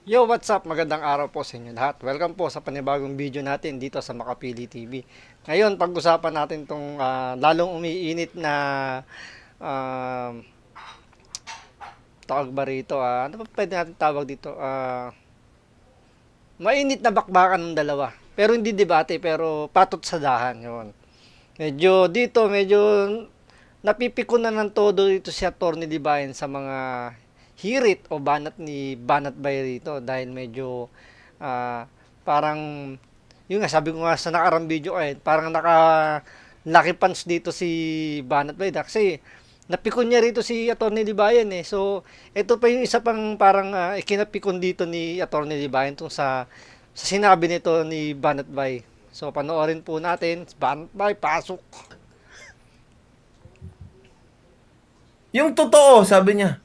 Yo, what's up? Magandang araw po sa inyo lahat. Welcome po sa panibagong video natin dito sa Makapili TV. Ngayon, pag-usapan natin itong lalong umiinit na uh, tawag ba rito? Ano pa pwede natin tawag dito? Mainit na bakbakan ng dalawa. Pero hindi debate, pero patot sa dahan. Yun. Medyo napipikon na ng todo dito si Atty. Libayan sa mga hirit o banat ni Banat Bay rito dahil medyo parang yun nga sabi ko nga sa nakarang video parang lucky punch dito si Banat Bay kasi napikon niya rito si Atty. Libayan so ito pa yung isa pang parang ikinapikon dito ni Atty. Libayan tung sa sinabi nito ni Banat Bay. So panoorin po natin. Banat Bay, pasok. Yung totoo, sabi niya,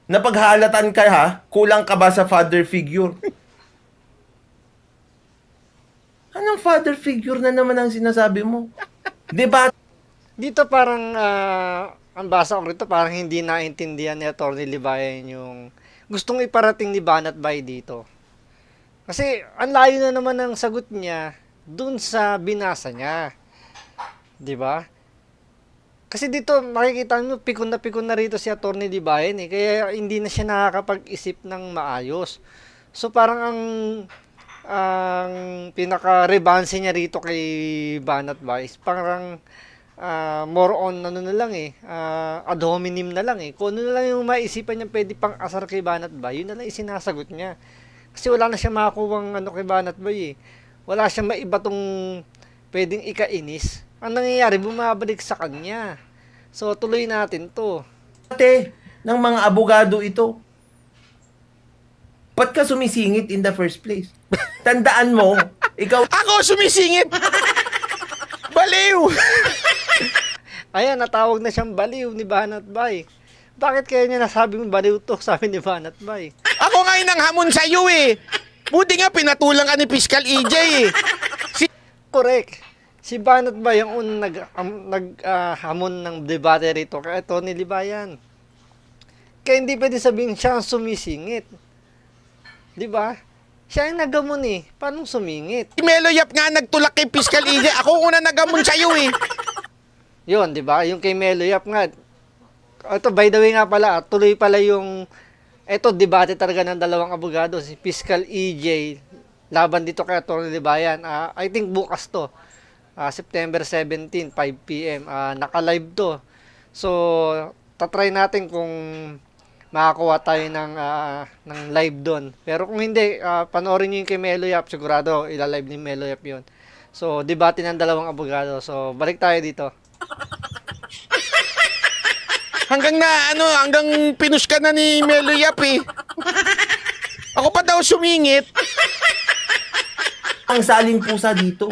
napaghalatan ka ha, kulang ka ba sa father figure? Anong father figure na naman ang sinasabi mo? Diba? Dito parang ang basa ko rito parang hindi naintindihan ni Atty. Libayan yung gustong iparating ni Banat Bay dito. Kasi ang layo na naman ng sagot niya dun sa binasa niya. 'Di ba? Kasi dito makikita nyo pikon na rito si Atty. Libayan kaya hindi na siya nakakapag-isip ng maayos. So parang ang pinaka-rebanse niya rito kay Banat Bay parang more on ano na lang ad hominem na lang kung ano na lang yung maisipan niya pwede pang asar kay Banat Bay, yun na lang isinasagot niya. Kasi wala na siya makakuwang ano kay Banat Bay wala siyang maiba tong pwedeng ikainis. Ang nangyayari, bumabalik sa kanya. So, tuloy natin to. Ate, ng mga abogado ito. Ba't ka sumisingit in the first place? Tandaan mo, ikaw... Ako sumisingit! Baliw! Ayan, natawag na siyang baliw ni Banat Bay. Bakit kaya niya nasabing baliw to, sabi ni Banat Bay? Ako nga yung nanghamon sa'yo Buti nga pinatulang ka ni Fiscal EJ Correct. Si Banat Bay ang unang hamon ng debate rito kay Atty. Libayan. Kaya hindi pwede sabihin siya ang sumisingit. Di ba? Siya yung nagamon Paano sumingit? Si Melo Yap nga nagtulak kay Fiscal EJ. Ako una naghamon sa'yo Yun, di ba? Yung kay Melo Yap nga. Ito, by the way nga pala, tuloy pala yung ito, debate talaga ng dalawang abogado, si Fiscal EJ, laban dito kay Atty. Libayan. I think bukas to. September 17, 5 PM. Naka-live to. So, tatry natin kung makakuha tayo ng live doon. Pero kung hindi, panoorin nyo yung kay Melo Yap, sigurado ilalive ni Melo Yap yun. So, debate ng dalawang abogado. So, balik tayo dito. Hanggang pinush ka na ni Melo Yap Ako pa daw sumingit. Ang saling pusa dito.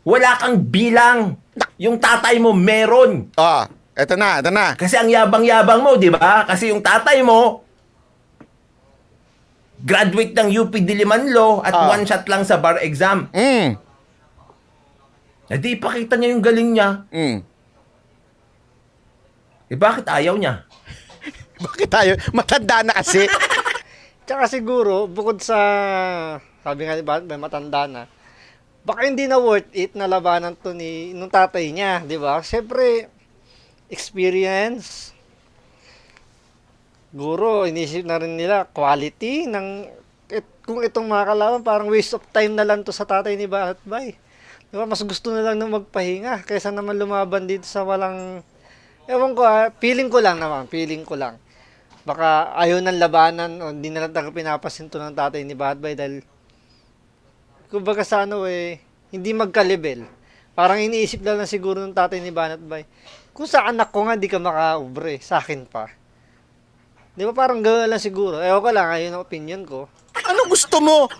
Wala kang bilang. Yung tatay mo meron. Eto na. Kasi ang yabang-yabang mo, di ba? Kasi yung tatay mo, graduate ng UP Diliman Law at one shot lang sa bar exam. Di ipakita niya yung galing niya. Bakit ayaw niya? Bakit tayo? Matanda na kasi. Tsaka siguro, bukod sa, sabi nga diba, may matanda na, baka hindi na worth it na labanan to nung tatay niya, di ba? Siyempre, experience, guro, inisip na rin nila, quality, kung itong mga kalaban, parang waste of time na lang to sa tatay ni Banat Bay. Di ba? Mas gusto na lang nang magpahinga, kaysa naman lumaban dito sa walang, ewan ko feeling ko lang. Baka ayaw ng labanan o hindi na lang talaga pinapasinto ng tatay ni Banat Bay dahil kumbaga sa hindi magka-level. Parang iniisip lang siguro ng tatay ni Banat Bay. Kung sa anak ko nga di ka makaubre, sa akin pa. Di ba parang gano'n lang siguro. Ewan ko lang, ayun ang opinion ko. Ano gusto mo?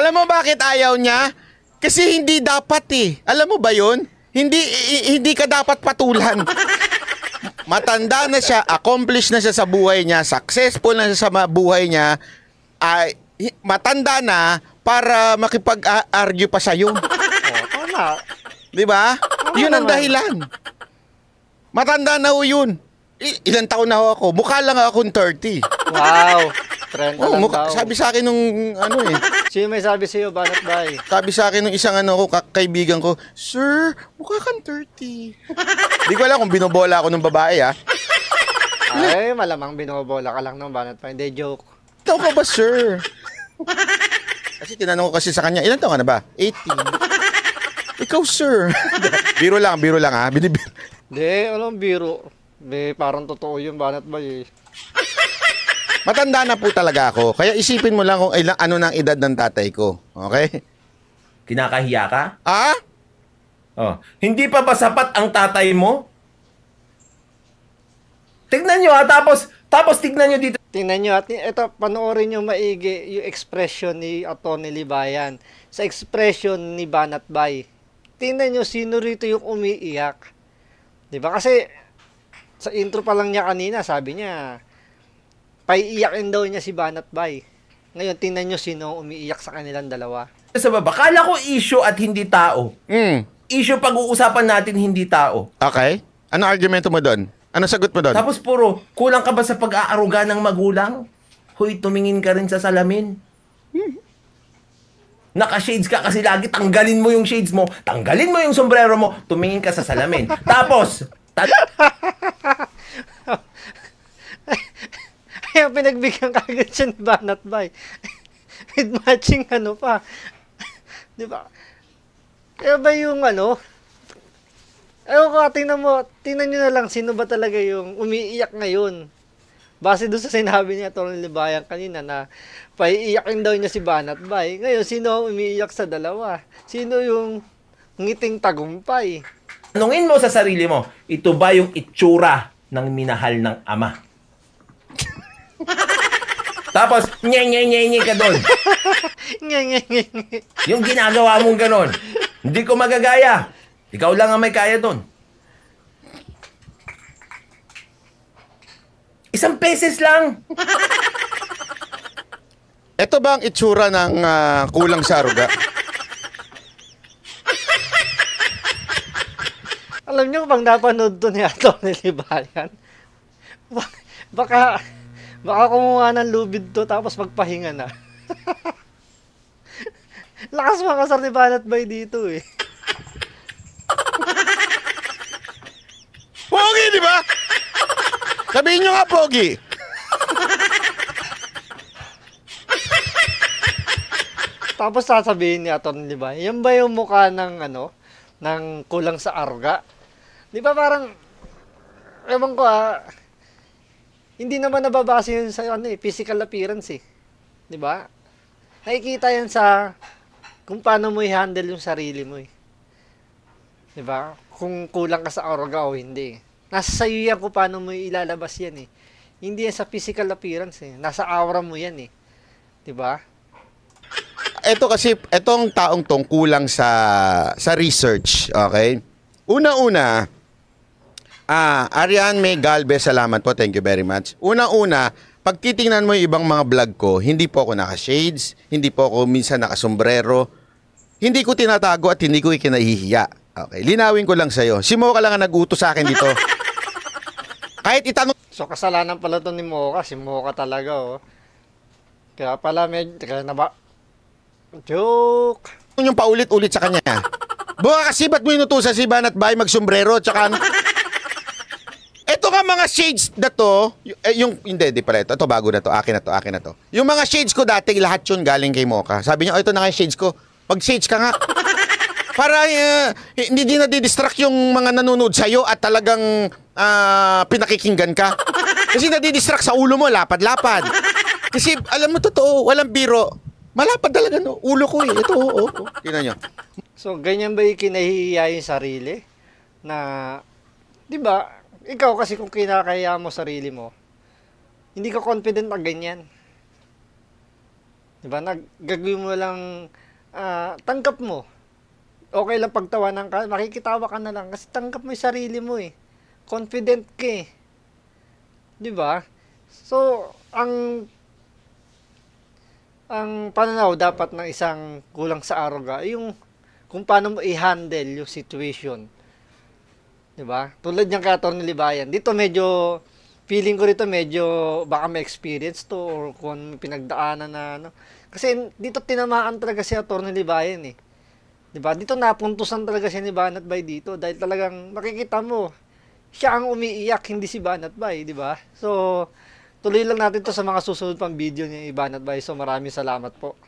Alam mo bakit ayaw niya? Kasi hindi dapat Alam mo ba yun? Hindi ka dapat patulan. Matanda na siya, accomplished na siya sa buhay niya, successful na siya sa buhay niya, matanda na para makipag-argue pa sa'yo. Tama. Di ba? Yun ang naman. dahilan. Matanda na ho yun. Ilan taon na ako? Mukha lang akong 30. Wow. 30 Oh, lang daw. sabi sa akin nung ano eh. Sino may sabi sa'yo, Banat Bay? Sabi sa akin nung isang ano ko, kaibigan ko, Sir, mukha kang 30. Di ko alam kung binobola ako ng babae ah. Ay, malamang binobola ka lang ng Banat Bay. Hindi, joke. Ikaw ka ba, sir? Kasi tinanong ko kasi sa kanya, ilan taon ka na ba? 18. Ikaw, sir. Biro lang ha. Hindi, alam, biro. Parang totoo yung Banat Bay eh. Matanda na po talaga ako. Kaya isipin mo lang kung ano nang edad ng tatay ko. Okay? Kinakahiya ka? Ah? Oh. Hindi pa ba sapat ang tatay mo? Tignan nyo ha, tapos tignan nyo dito. Tingnan nyo at ito, panoorin nyo maigi yung expression ni Atty. Libayan sa expression ni Banat Bay. Tingnan nyo sino rito yung umiiyak. Diba? Kasi sa intro pa lang niya kanina, sabi niya, paiiyakin daw niya si Banat Bay. Ngayon, tingnan nyo sino umiiyak sa kanilang dalawa. Sa baba, kala ko issue at hindi tao. Issue pag-uusapan natin, hindi tao. Okay. Ano argumento mo doon? Ano sagot mo doon? Tapos puro, kulang ka ba sa pag-aaruga ng magulang? Hoy, tumingin ka rin sa salamin. Naka-shades ka kasi lagi, tanggalin mo yung shades mo, tanggalin mo yung sombrero mo, tumingin ka sa salamin. Tapos, Kaya pinagbigyan kagad siya ni Banat Bay. With matching ano pa. Di ba? Kaya ba yung ano? Ewan ko, tingnan nyo na lang sino ba talaga yung umiiyak ngayon. Base doon sa sinabi niya Atty. Libayan kanina na paiiyakin daw niya si Banat Bay. Ngayon, sino ang umiiyak sa dalawa? Sino yung ngiting tagumpay? tanungin mo sa sarili mo, ito ba yung itsura ng minahal ng ama? Tapos, nye ka doon. Nge. Yung ginagawa mong ganon. Hindi ko magagaya. Ikaw lang ang may kaya doon. Isang peses lang. Ito ba ang itsura ng kulang sa aruga? Alam niyo bang napanood to ni Atty. Libayan? Baka kumuha ng lubid to tapos magpahinga na. Lakas makasar ni Banat Bay dito eh. Pogi, di ba? Sabihin nyo nga, Pogi. Tapos sasabihin ni Atty. Libayan, yan ba yung mukha ng ng kulang sa aruga? Di ba parang, ewan ko hindi naman nababase yun sa physical appearance eh. Di ba? Nakikita yan sa kung paano mo i-handle yung sarili mo eh. Di ba? Kung kulang ka sa aruga o hindi. Nasa sayo yan kung paano mo ilalabas yan eh. Hindi yan sa physical appearance eh. Nasa aura mo yan eh. Di ba? Ito kasi, etong taong tong kulang sa research, okay? Una-una, Ariane May Galvez, salamat po, thank you very much. Una-una, pag titingnan mo yung ibang mga vlog ko, hindi po ako naka-shades, hindi po ako minsan naka-sombrero, hindi ko tinatago at hindi ko ikinahihiya. Okay, linawin ko lang sa'yo. Si Mocha lang ang nag-utos sa akin dito. Kahit itanong So kasalanan pala to ni Mocha. Si Mocha talaga oh. Kaya pala kaya na ba? Joke. yung paulit-ulit sa kanya. Buka kasi ba't mo inutusan si Banat Bay mag-sombrero tsaka ano? Ito nga mga shades na to, hindi pala ito. Ito bago na to, akin na to. Yung mga shades ko dati, lahat yun galing kay Mocha. Sabi niya, ito na nga yung shades ko. Mag-shades ka nga. Para hindi din nadidistract yung mga nanonood sa'yo at talagang pinakikinggan ka. Kasi nadidistract sa ulo mo, lapad-lapad. Kasi alam mo, totoo, walang biro. Malapad talaga no, ulo ko eh. Ito, tingnan nyo. So ganyan ba yung kinahihiya yung sarili? Na, di ba, ikaw kasi kung kinakaya mo sarili mo, hindi ka confident na ganyan. Di ba? Gagawin mo lang, tanggap mo. Okay lang pagtawanan ka, makikitawa ka na lang kasi tanggap mo yung sarili mo eh. Confident ka eh. Di ba? So, ang pananaw dapat ng isang kulang sa aruga ay yung kung paano mo i-handle yung situation. 'Di ba? Tulad ng kay Atty. Libayan. Dito medyo feeling ko rito medyo baka may experience to or kung pinagdaanan na ano. Kasi dito tinamaan talaga si Atty. Libayan eh. 'Di ba? Dito napuntusan talaga siya ni Banat Bay dito dahil talagang makikita mo siya ang umiiyak, hindi si Banat Bay, 'di ba? So tuloy lang natin to sa mga susunod pang video ni Banat Bay. So maraming salamat po.